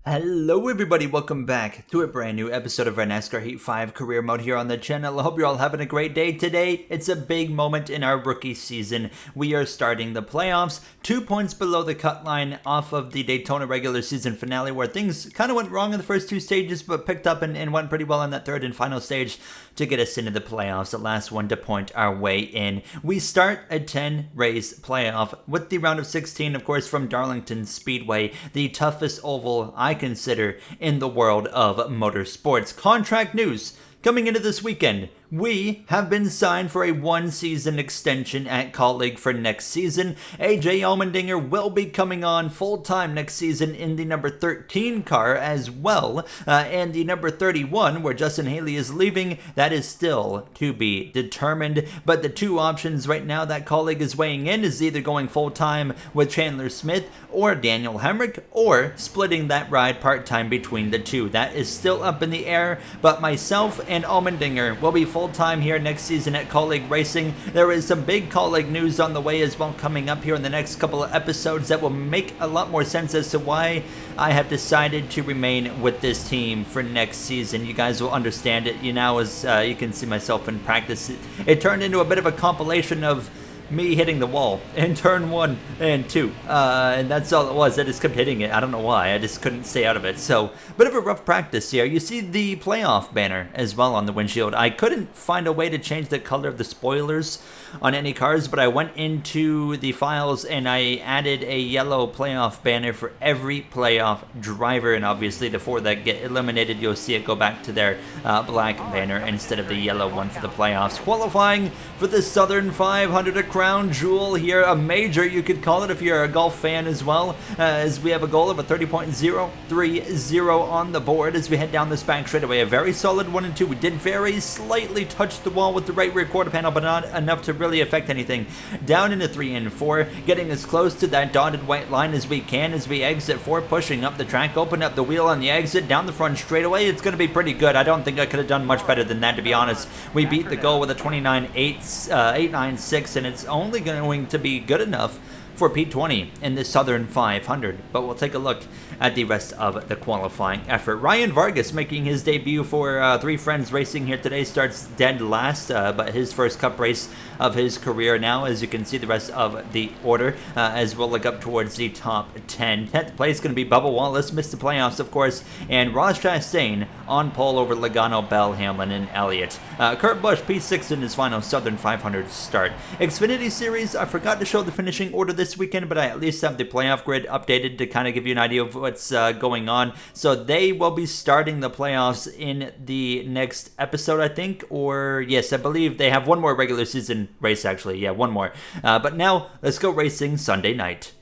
Hello everybody, welcome back to a brand new episode of our NASCAR Heat 5 career mode here on the channel. I hope you're all having a great day today. It's a big moment in our rookie season. We are starting the playoffs, 2 points below the cut line off of the Daytona regular season finale where things kind of went wrong in the first two stages but picked up and went pretty well in that third and final stage to get us into the playoffs, the last one to point our way in. We start a 10-race playoff with the round of 16, of course, from Darlington Speedway, the toughest oval I consider in the world of motorsports. Contract news coming into this weekend. We have been signed for a one-season extension at Colleague for next season. AJ Allmendinger will be coming on full-time next season in the number 13 car as well. And the number 31, where Justin Haley is leaving, that is still to be determined. But the two options right now that Colleague is weighing in is either going full-time with Chandler Smith or Daniel Hemrick, or splitting that ride part-time between the two. That is still up in the air, but myself and Allmendinger will be full-time here next season at Colleague Racing. There is some big Colleague news on the way as well coming up here in the next couple of episodes that will make a lot more sense as to why I have decided to remain with this team for next season. You guys will understand it. As you can see myself in practice, it turned into a bit of a compilation of me hitting the wall in turn 1 and 2, and that's all it was. I just kept hitting it. I don't know why. I just couldn't stay out of it. So, bit of a rough practice here. You see the playoff banner as well on the windshield. I couldn't find a way to change the color of the spoilers on any cars, but I went into the files and I added a yellow playoff banner for every playoff driver, and obviously the 4 that get eliminated, you'll see it go back to their black banner instead of the yellow one for the playoffs. Qualifying for the Southern 500, a crown jewel here, a major you could call it if you're a golf fan as well, as we have a goal of a 30.030 on the board as we head down this back straightaway. A very solid 1 and 2. We did very slightly touch the wall with the right rear quarter panel, but not enough to really affect anything. Down into 3 and 4, getting as close to that dotted white line as we can as we exit 4, pushing up the track, open up the wheel on the exit, down the front straightaway. It's going to be pretty good. I don't think I could have done much better than that, to be honest. We beat the goal with a 29.896, and it's only going to be good enough for P20 in the Southern 500, but we'll take a look at the rest of the qualifying effort. Ryan Vargas making his debut for Three Friends Racing here today, starts dead last, but his first cup race of his career now, as you can see the rest of the order, as we'll look up towards the top 10. 10th place going to be Bubba Wallace, missed the playoffs of course, and Ross Chastain on pole over Logano, Bell, Hamlin, and Elliott. Kurt Busch P6 in his final Southern 500 start. Xfinity Series, I forgot to show the finishing order this weekend, but I at least have the playoff grid updated to kind of give you an idea of what's going on. So they will be starting the playoffs in the next episode, I think, or yes, I believe they have one more regular season race actually. Yeah, one more. But now let's go racing Sunday night.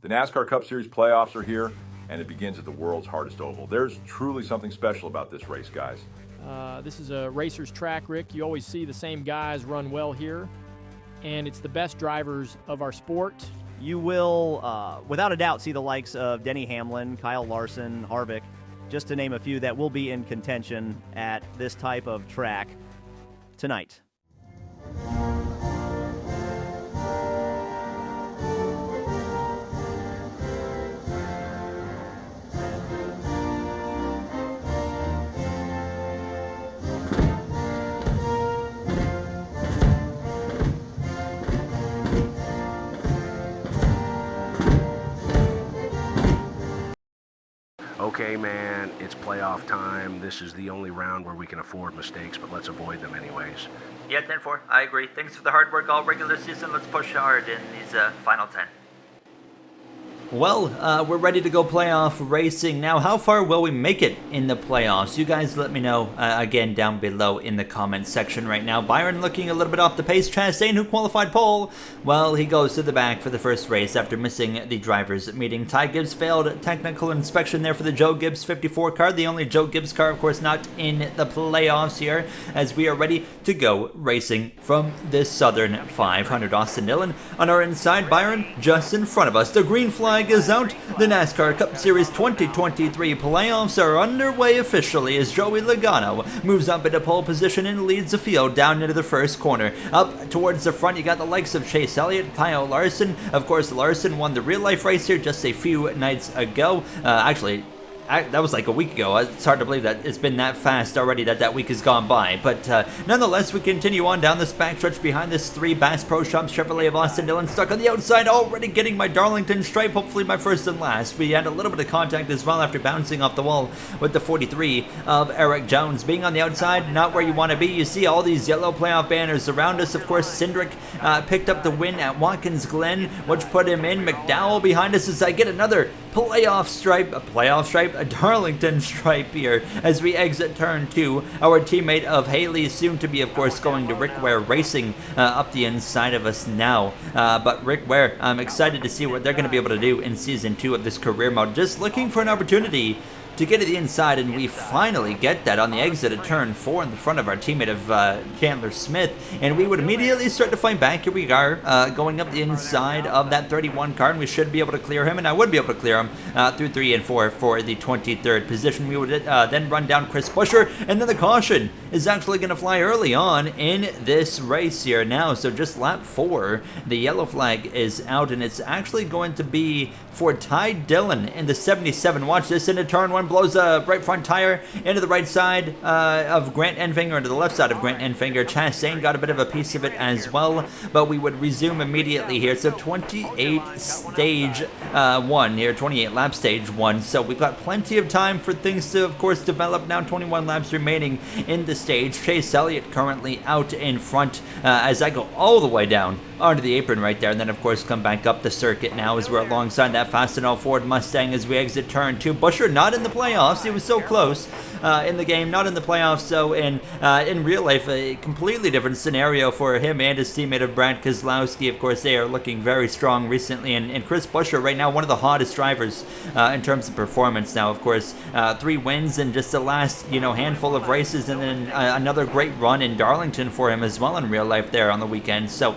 The NASCAR Cup Series playoffs are here, and it begins at the world's hardest oval. There's truly something special about this race, guys. This is a racer's track, Rick. You always see the same guys run well here, and it's the best drivers of our sport. You will, without a doubt, see the likes of Denny Hamlin, Kyle Larson, Harvick, just to name a few that will be in contention at this type of track tonight. Okay, man, it's playoff time. This is the only round where we can afford mistakes, but let's avoid them anyways. Yeah, 10-4. I agree. Thanks for the hard work all regular season. Let's push hard in these final 10. Well, we're ready to go playoff racing. Now, how far will we make it in the playoffs? You guys let me know, again, down below in the comments section right now. Byron looking a little bit off the pace. Chastain, who qualified pole, well, he goes to the back for the first race after missing the drivers' meeting. Ty Gibbs failed technical inspection there for the Joe Gibbs 54 car. The only Joe Gibbs car, of course, not in the playoffs here, as we are ready to go racing from this Southern 500. Austin Dillon on our inside. Byron just in front of us. The green flag flag is out. The NASCAR Cup Series 2023 playoffs are underway officially as Joey Logano moves up into pole position and leads the field down into the first corner. Up towards the front, you got the likes of Chase Elliott, Kyle Larson. Of course, Larson won the real-life race here just a few nights ago. That was like a week ago. It's hard to believe that it's been that fast already that week has gone by. But nonetheless, we continue on down this backstretch behind this 3 Bass Pro Shops Chevrolet of Austin Dillon, stuck on the outside, already getting my Darlington stripe, hopefully my first and last. We had a little bit of contact as well after bouncing off the wall with the 43 of Eric Jones. Being on the outside, not where you want to be. You see all these yellow playoff banners around us. Of course, Cindric picked up the win at Watkins Glen, which put him in. McDowell behind us as I get another a Darlington stripe here as we exit turn 2. Our teammate of Haley, soon to be, of course, going to Rick Ware Racing up the inside of us now. But Rick Ware, I'm excited to see what they're going to be able to do in Season 2 of this career mode. Just looking for an opportunity to get to the inside, and we finally get that on the exit at turn 4 in the front of our teammate of Chandler Smith, and we would immediately start to fight back. Here we are going up the inside of that 31 car, and we should be able to clear him, and I would be able to clear him through 3 and 4 for the 23rd position. We would then run down Chris Buescher, and then the caution is actually going to fly early on in this race here now. So just lap 4, the yellow flag is out, and it's actually going to be for Ty Dillon in the 77. Watch this into turn 1, blows a right front tire into the right side of Grant Enfinger, into the left side of Grant Enfinger. Chastain got a bit of a piece of it as well, but we would resume immediately here. So 28 stage 1 here, 28 lap stage 1. So we've got plenty of time for things to, of course, develop now. 21 laps remaining in the stage. Chase Elliott currently out in front as I go all the way down onto the apron right there, and then of course come back up the circuit now as we're alongside that Fastenal Ford Mustang as we exit turn 2. Buescher not in the playoffs. He was so close in the game, not in the playoffs. So in real life, a completely different scenario for him and his teammate of Brad Keselowski. Of course, they are looking very strong recently, and Chris Buescher right now, one of the hottest drivers in terms of performance now. Of course, 3 wins in just the last handful of races, and then another great run in Darlington for him as well in real life there on the weekend. So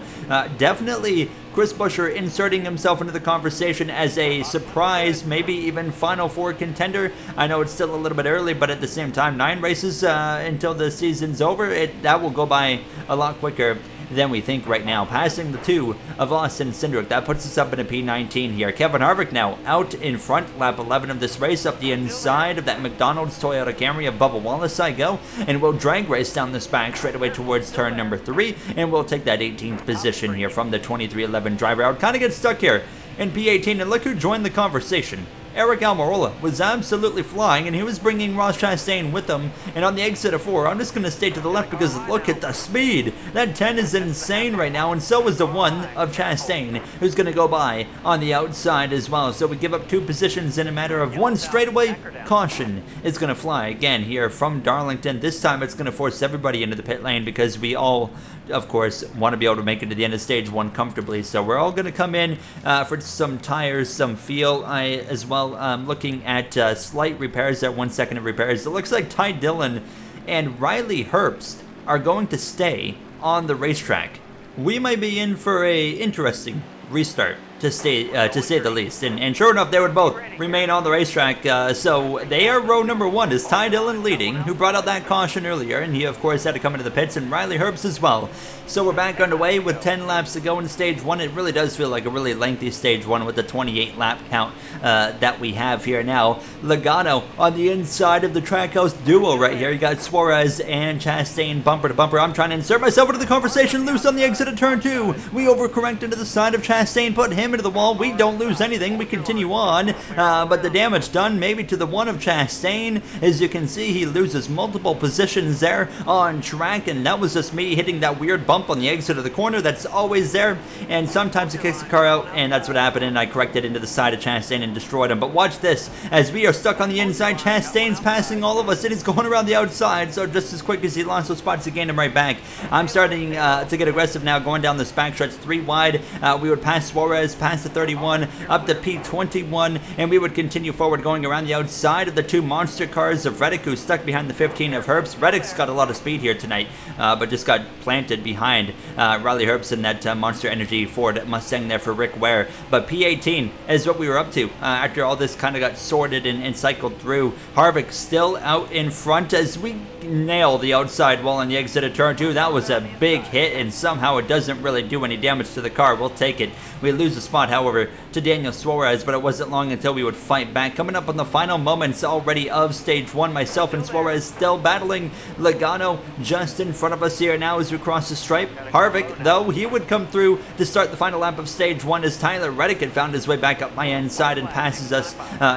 definitely Chris Buescher inserting himself into the conversation as a surprise, maybe even Final 4 contender. I know it's still a little bit early, but at the same time, 9 races until the season's over. That will go by a lot quicker than we think right now. Passing the 2 of Austin Cindric. That puts us up in a P19 here. Kevin Harvick now out in front, lap 11 of this race, up the inside of that McDonald's Toyota Camry of Bubba Wallace I go, and we'll drag race down this back straight away towards turn number 3, and we'll take that 18th position here from the 2311 driver. I would kind of get stuck here in P18, and look who joined the conversation. Eric Almirola was absolutely flying, and he was bringing Ross Chastain with him. And on the exit of 4, I'm just going to stay to the left because look at the speed. That 10 is insane right now, and so is the 1 of Chastain, who's going to go by on the outside as well. So we give up 2 positions in a matter of 1 straightaway. Caution is going to fly again here from Darlington. This time it's going to force everybody into the pit lane because we all, of course, want to be able to make it to the end of stage 1 comfortably. So we're all going to come in for some tires, some fuel as well. Looking at slight repairs, at 1 second of repairs. It looks like Ty Dillon and Riley Herbst are going to stay on the racetrack. We might be in for a interesting restart, to say the least. And sure enough, they would both remain on the racetrack. So they are row number 1. Is Ty Dillon leading, who brought out that caution earlier, and he of course had to come into the pits, and Riley Herbst as well. So we're back underway with 10 laps to go in stage 1. It really does feel like a really lengthy stage 1 with the 28 lap count that we have here now. Logano on the inside of the Trackhouse duo right here. You got Suarez and Chastain bumper to bumper. I'm trying to insert myself into the conversation. Loose on the exit of turn 2. We overcorrect into the side of Chastain, put him into the wall. We don't lose anything. We continue on, but the damage done maybe to the 1 of Chastain. As you can see, he loses multiple positions there on track, and that was just me hitting that weird bump on the exit of the corner. That's always there, and sometimes it kicks the car out, and that's what happened, and I corrected into the side of Chastain and destroyed him. But watch this, as we are stuck on the inside, Chastain's passing all of us, and he's going around the outside, so just as quick as he lost those spots, he gained him right back. I'm starting to get aggressive now, going down this backstretch 3 wide. We would pass Suarez, past the 31, up to P21, and we would continue forward going around the outside of the two monster cars of Reddick, who's stuck behind the 15 of Herbst. Reddick's got a lot of speed here tonight, but just got planted behind Riley Herbst in that Monster Energy Ford Mustang there for Rick Ware. But P18 is what we were up to after all this kind of got sorted and cycled through. Harvick still out in front as we nail the outside wall on the exit of turn 2. That was a big hit, and somehow it doesn't really do any damage to the car. We'll take it. We lose a spot, however, to Daniel Suarez, but it wasn't long until we would fight back. Coming up on the final moments already of stage 1, myself and Suarez still battling. Logano just in front of us here now as we cross the stripe. Harvick, though, he would come through to start the final lap of stage 1 as Tyler Reddick had found his way back up my inside and passes us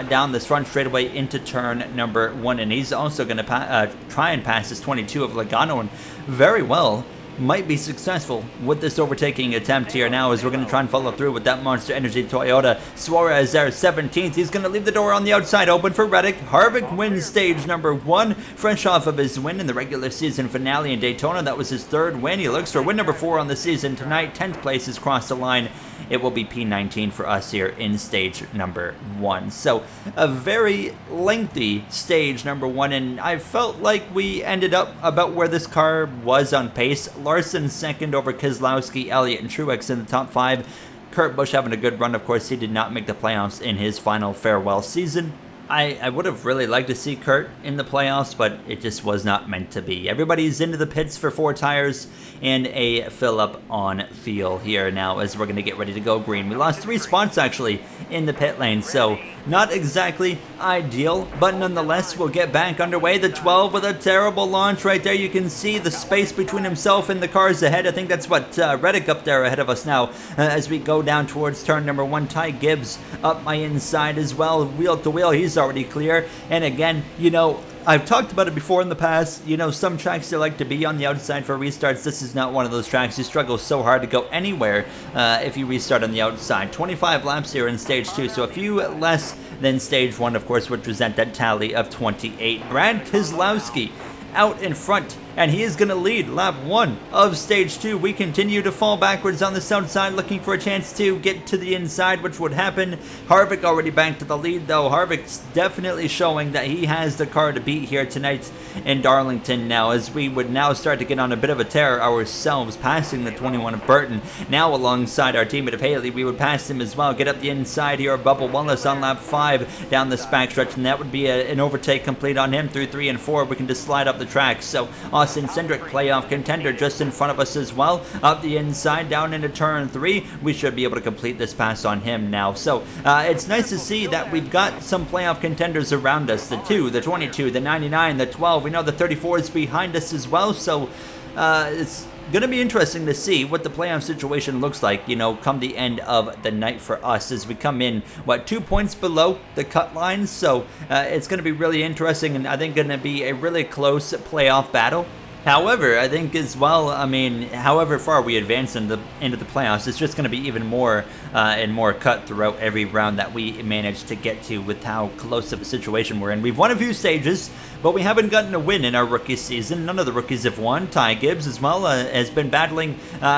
down this front straightaway into turn number 1, and he's also going to try and pass this 22 of Logano, and very well might be successful with this overtaking attempt here now as we're going to try and follow through with that Monster Energy Toyota. Suarez there 17th. He's going to leave the door on the outside open for Reddick. Harvick wins stage number 1, fresh off of his win in the regular season finale in Daytona. That was his 3rd win. He looks for win number 4 on the season tonight. 10th place has crossed the line. It will be P19 for us here in stage number 1. So a very lengthy stage number 1, and I felt like we ended up about where this car was on pace. Larson second over Keselowski, Elliott, and Truex in the top 5. Kurt Busch having a good run. Of course, he did not make the playoffs in his final farewell season. I would have really liked to see Kurt in the playoffs, but it just was not meant to be. Everybody's into the pits for 4 tires and a fill-up on fuel here now as we're going to get ready to go green. We lost 3 spots, actually, in the pit lane, so not exactly ideal, but nonetheless, we'll get back underway. The 12 with a terrible launch right there. You can see the space between himself and the cars ahead. I think that's what Reddick up there ahead of us now as we go down towards turn number 1. Ty Gibbs up my inside as well, wheel to wheel. He's already clear, and again, you know, I've talked about it before in the past. You know, some tracks they like to be on the outside for restarts. This is not one of those tracks. You struggle so hard to go anywhere if you restart on the outside. 25 laps here in stage 2, so a few less than stage 1, of course, would present that tally of 28. Brad Keselowski out in front, and he is going to lead lap 1 of stage 2. We continue to fall backwards on this outside, looking for a chance to get to the inside, which would happen. Harvick already back to the lead, though. Harvick's definitely showing that he has the car to beat here tonight in Darlington now, as we would now start to get on a bit of a tear ourselves, passing the 21 of Burton. Now alongside our teammate of Haley, we would pass him as well, get up the inside here of Bubba Wallace on lap 5 down this backstretch, and that would be an overtake complete on him through 3 and 4. We can just slide up the track. So Austin Cindric, playoff contender, just in front of us as well. Up the inside, down into turn 3. We should be able to complete this pass on him now. So it's nice to see that we've got some playoff contenders around us. The 2, the 22, the 99, the 12. We know the 34 is behind us as well. So it's going to be interesting to see what the playoff situation looks like, you know, come the end of the night for us as we come in, 2 points below the cut line. So it's going to be really interesting, and I think going to be a really close playoff battle. However, I think as well, I mean, however far we advance into the playoffs, it's just going to be even more and more cut throughout every round that we manage to get to with how close of a situation we're in. We've won a few stages, but we haven't gotten a win in our rookie season. None of the rookies have won. Ty Gibbs as well has been battling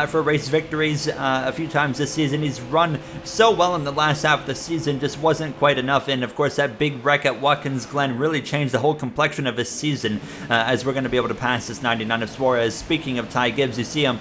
for race victories a few times this season. He's run so well in the last half of the season, just wasn't quite enough. And of course, that big wreck at Watkins Glen really changed the whole complexion of his season as we're going to be able to pass this 99 of Suarez. Speaking of Ty Gibbs, you see him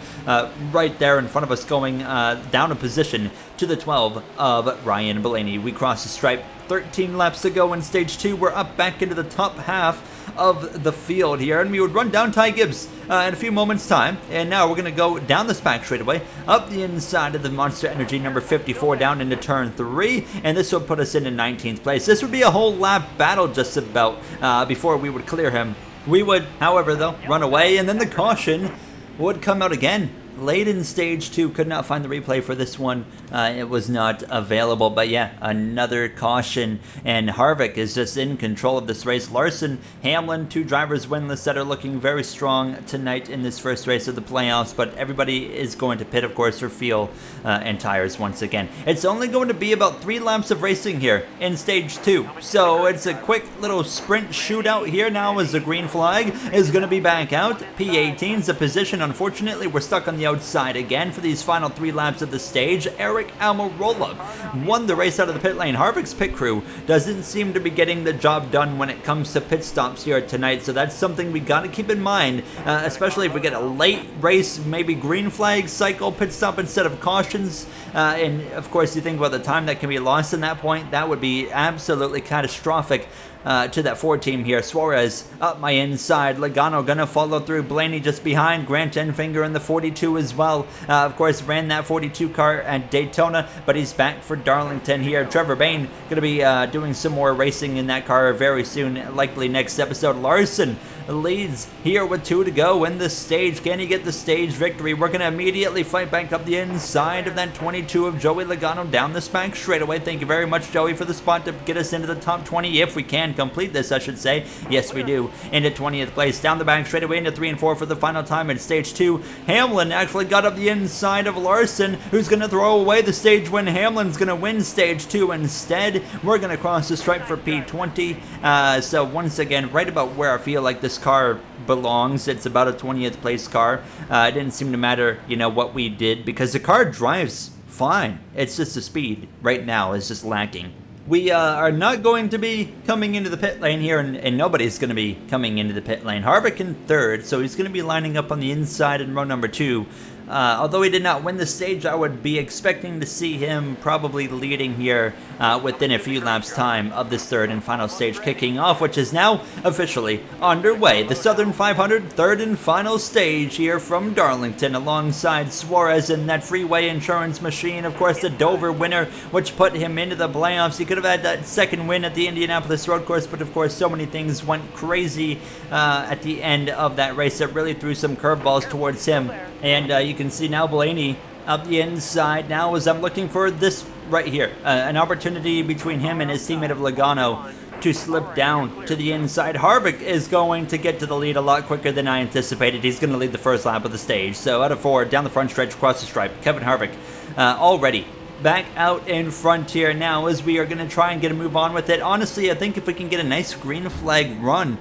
right there in front of us going down a position to the 12 of Ryan Blaney. We cross the stripe, 13 laps to go in stage 2. We're up back into the top half of the field here, and we would run down Ty Gibbs in a few moments time. And now we're going to go down this back straightaway, up the inside of the Monster Energy number 54 down into turn 3, and this will put us in 19th place. This would be a whole lap battle just about before we would clear him. We would, however, though, run away, and then the caution would come out again. Late in stage 2, could not find the replay for this one. It was not available, but yeah, another caution, and Harvick is just in control of this race. Larson, Hamlin, 2 drivers winless that are looking very strong tonight in this first race of the playoffs, but everybody is going to pit, of course, for fuel and tires once again. It's only going to be about 3 laps of racing here in stage 2, so it's a quick little sprint shootout here now as the green flag is going to be back out. P18's a position. Unfortunately, we're stuck on the the outside again for these final 3 laps of the stage. Eric Almirola won the race out of the pit lane. Harvick's pit crew doesn't seem to be getting the job done when it comes to pit stops here tonight, so that's something we got to keep in mind, especially if we get a late race, maybe green flag cycle pit stop instead of cautions. And of course, you think about the time that can be lost in that point, that would be absolutely catastrophic to that Ford team here. Suarez up my inside. Logano gonna follow through. Blaney just behind. Grant Enfinger in the 42 as well. Of course, ran that 42 car at Daytona, but he's back for Darlington here. Trevor Bayne gonna be doing some more racing in that car very soon, likely next episode. Larson leads here with 2 to go in the stage. Can he get the stage victory? We're gonna immediately fight back up the inside of that 22 of Joey Logano down this back straightaway. Thank you very much, Joey, for the spot to get us into the top 20 if we can complete this, I should say. Yes, we do. Into 20th place. Down the back straightaway into 3 and 4 for the final time in stage 2. Hamlin actually got up the inside of Larson, who's gonna throw away the stage win. Hamlin's gonna win stage 2 instead. We're gonna cross the stripe for P20. So once again, right about where I feel like this car belongs. It's about a 20th place car. It didn't seem to matter, you know, what we did, because the car drives fine. It's just the speed right now is just lacking. We are not going to be coming into the pit lane here, and nobody's going to be coming into the pit lane. Harvick in 3rd, so he's going to be lining up on the inside in row number 2. Although he did not win the stage, I would be expecting to see him probably leading here within a few laps time of this 3rd and final stage kicking off, which is now officially underway. The Southern 500 3rd and final stage here from Darlington alongside Suarez in that freeway insurance machine. Of course, the Dover winner, which put him into the playoffs. He could have had that 2nd win at the Indianapolis road course, but of course so many things went crazy at the end of that race that really threw some curveballs towards him. And you can see now Blaney up the inside now as I'm looking for this right here. An opportunity between him and his teammate of Logano to slip down to the inside. Harvick is going to get to the lead a lot quicker than I anticipated. He's going to lead the first lap of the stage. So out of 4, down the front stretch, across the stripe. Kevin Harvick already back out in front here now as we are going to try and get a move on with it. Honestly, I think if we can get a nice green flag run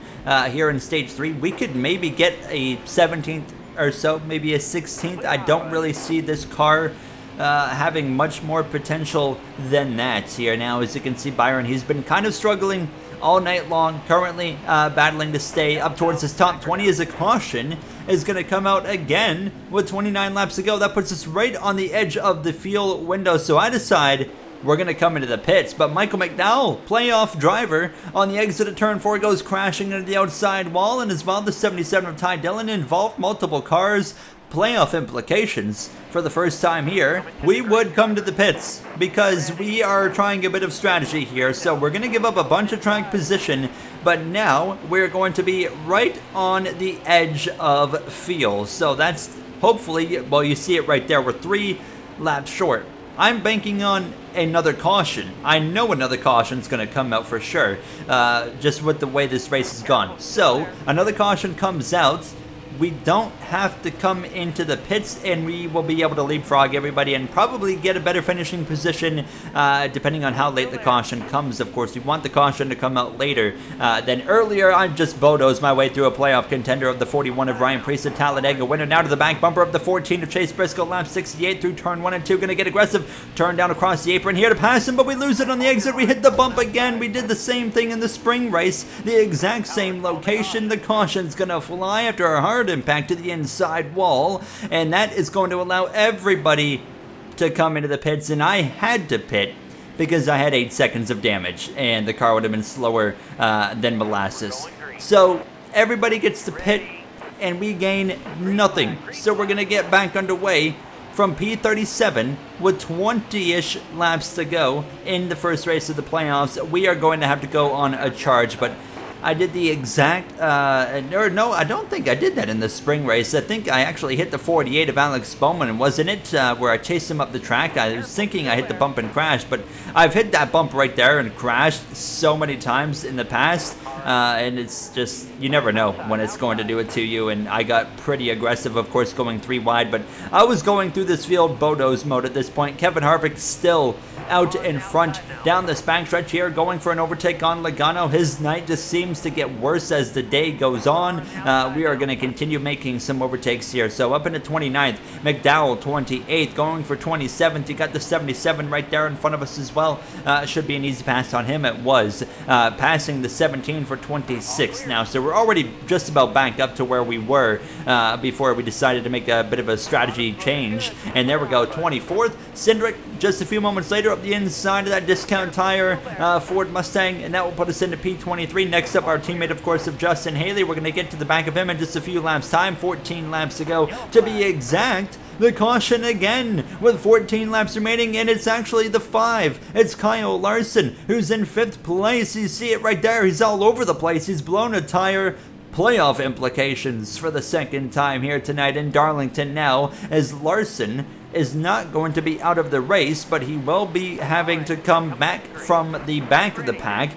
here in stage 3, we could maybe get a 17th or so, maybe a 16th. I don't really see this car having much more potential than that here. Now, as you can see, Byron, he's been kind of struggling all night long, currently battling to stay up towards his top 20 as a caution is going to come out again with 29 laps to go. That puts us right on the edge of the fuel window, so I decide we're going to come into the pits, but Michael McDowell, playoff driver, on the exit of turn 4 goes crashing into the outside wall, and as well the 77 of Ty Dillon involved multiple cars. Playoff implications for the first time here. We would come to the pits because we are trying a bit of strategy here, so we're going to give up a bunch of track position, but now we're going to be right on the edge of field. So that's hopefully, well, you see it right there, we're 3 laps short. I'm banking on another caution. I know another caution is going to come out for sure, just with the way this race has gone. So another caution comes out. We don't have to come into the pits, and we will be able to leapfrog everybody and probably get a better finishing position depending on how late the caution comes. Of course, we want the caution to come out later than earlier. I just Bodo's my way through a playoff contender of the 41 of Ryan Preece at Talladega. Winner now to the back bumper of the 14 of Chase Briscoe. Lap 68 through turn 1 and 2. Going to get aggressive. Turn down across the apron here to pass him, but we lose it on the exit. We hit the bump again. We did the same thing in the spring race. The exact same location. The caution's going to fly after a hard impact to the inside wall, and that is going to allow everybody to come into the pits, and I had to pit because I had 8 seconds of damage and the car would have been slower than molasses. So everybody gets to pit and we gain nothing, so we're gonna get back underway from P37 with 20-ish laps to go in the first race of the playoffs. We are going to have to go on a charge, but I did the exact, no, I don't think I did that in the spring race. I think I actually hit the 48 of Alex Bowman, wasn't it, where I chased him up the track. I was thinking I hit the bump and crashed, but I've hit that bump right there and crashed so many times in the past, and it's just, you never know when it's going to do it to you, and I got pretty aggressive, of course, going 3 wide, but I was going through this field Bodo's mode at this point. Kevin Harvick still out in front down this backstretch here, going for an overtake on Logano. His night just seems to get worse as the day goes on. We are going to continue making some overtakes here. So up into 29th, McDowell 28th, going for 27th. You got the 77 right there in front of us as well. Should be an easy pass on him. It was. Passing the 17 for 26 now. So we're already just about back up to where we were before we decided to make a bit of a strategy change. And there we go, 24th. Cindric just a few moments later up the inside of that discount tire Ford Mustang, and that will put us into P23. Next up, our teammate, of course, of Justin Haley. We're going to get to the back of him in just a few laps time. 14 laps to go to be exact. The caution again with 14 laps remaining, and it's actually the 5. It's Kyle Larson who's in 5th place. You see it right there. He's all over the place. He's blown a tire. Playoff implications for the second time here tonight in Darlington now, as Larson is not going to be out of the race, but he will be having to come back from the back of the pack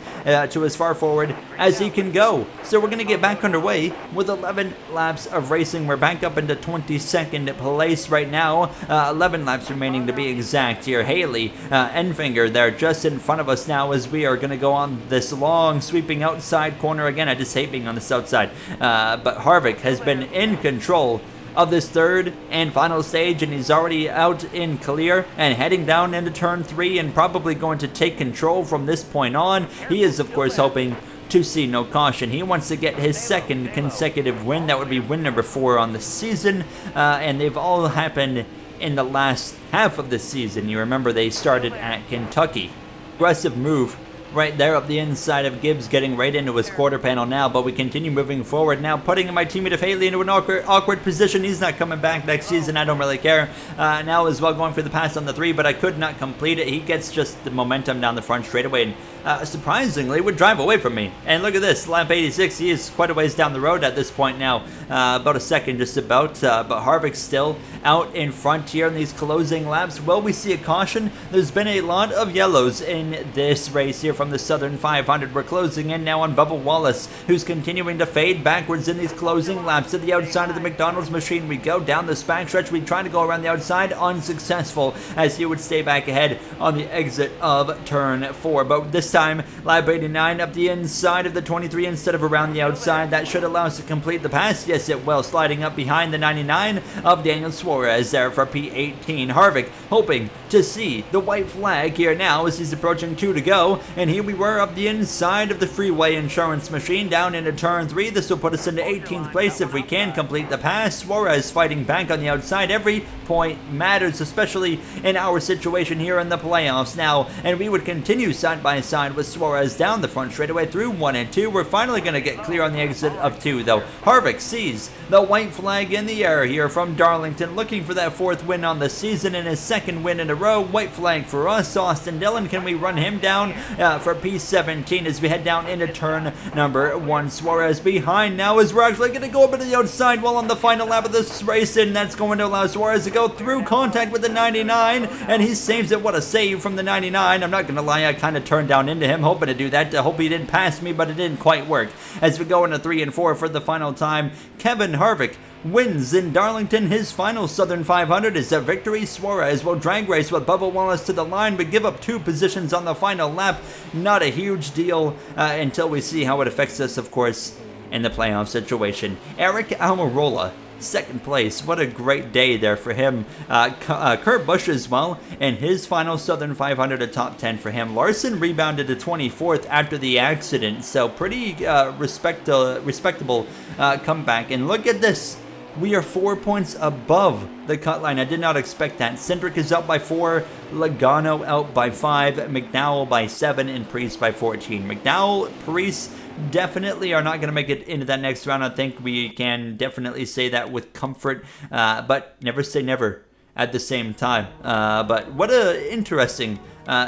to as far forward as he can go. So we're going to get back underway with 11 laps of racing. We're back up into 22nd place right now. 11 laps remaining to be exact here. Haley, Enfinger there just in front of us now as we are going to go on this long sweeping outside corner again. I just hate being on this outside. But Harvick has been in control of this third and final stage, and he's already out in clear and heading down into turn 3 and probably going to take control from this point on. He is, of course, hoping to see no caution. He wants to get his second consecutive win. That would be win number 4 on the season, and they've all happened in the last half of the season. You remember they started at Kentucky. Aggressive move right there up the inside of Gibbs, getting right into his quarter panel now, but we continue moving forward now, putting my teammate of Haley into an awkward position. He's not coming back next season. I don't really care. Now as well going for the pass on the 3, but I could not complete it. He gets just the momentum down the front straightaway and surprisingly would drive away from me. And look at this, lap 86. He is quite a ways down the road at this point now, about a second just about, but Harvick's still out in front here in these closing laps. Will we see a caution? There's been a lot of yellows in this race here from the Southern 500. We're closing in now on Bubba Wallace, who's continuing to fade backwards in these closing laps. To the outside of the McDonald's machine we go. Down this backstretch, we try to go around the outside, unsuccessful, as he would stay back ahead on the exit of turn 4. But this time, lap 89 up the inside of the 23 instead of around the outside. That should allow us to complete the pass. Yes, it will. Sliding up behind the 99 of Daniel Suarez there for P18. Harvick hoping to see the white flag here now as he's approaching 2 to go. And here we were up the inside of the freeway insurance machine down into turn 3. This will put us into 18th place if we can complete the pass. Suarez fighting back on the outside. Every point matters, especially in our situation here in the playoffs now. And we would continue side by side with Suarez down the front straightaway through 1 and 2. We're finally going to get clear on the exit of 2 though. Harvick sees the white flag in the air here from Darlington, looking for that 4th win on the season and his 2nd win in a row. White flag for us. Austin Dillon, can we run him down for P17 as we head down into turn number 1. Suarez behind now as we're actually going to go up to the outside while on the final lap of this race, and that's going to allow Suarez to go through contact with the 99, and he saves it. What a save from the 99. I'm not going to lie, I kind of turned down into him, hoping to do that, to hope he didn't pass me, but it didn't quite work. As we go into 3 and 4 for the final time, Kevin Harvick wins in Darlington. His final Southern 500 is a victory. Suarez will drag race with Bubba Wallace to the line, but give up 2 positions on the final lap. Not a huge deal until we see how it affects us, of course, in the playoff situation. Eric Almirola, 2nd place. What a great day there for him. Kurt Busch as well, and his final Southern 500, a top 10 for him. Larson rebounded to 24th after the accident, so pretty respectable comeback. And look at this. We are 4 points above the cut line. I did not expect that. Cindric is out by 4, Logano out by 5, McDowell by 7, and Priest by 14. McDowell, Priest definitely are not going to make it into that next round. I think we can definitely say that with comfort, but never say never at the same time. But what a interesting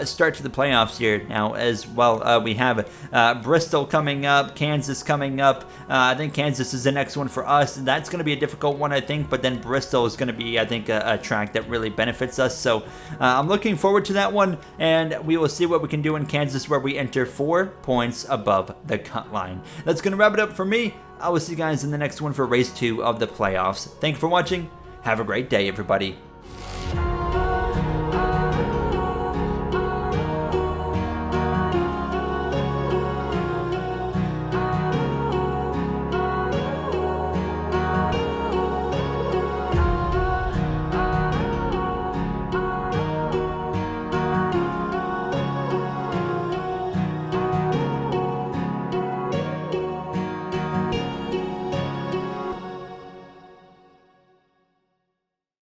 start to the playoffs here now as well. We have Bristol coming up, Kansas coming up. I think Kansas is the next one for us. That's going to be a difficult one, I think, but then Bristol is going to be, I think, a track that really benefits us. So I'm looking forward to that one, and we will see what we can do in Kansas, where we enter 4 points above the cut line. That's going to wrap it up for me. I will see you guys in the next one for race 2 of the playoffs. Thank you for watching. Have a great day, everybody.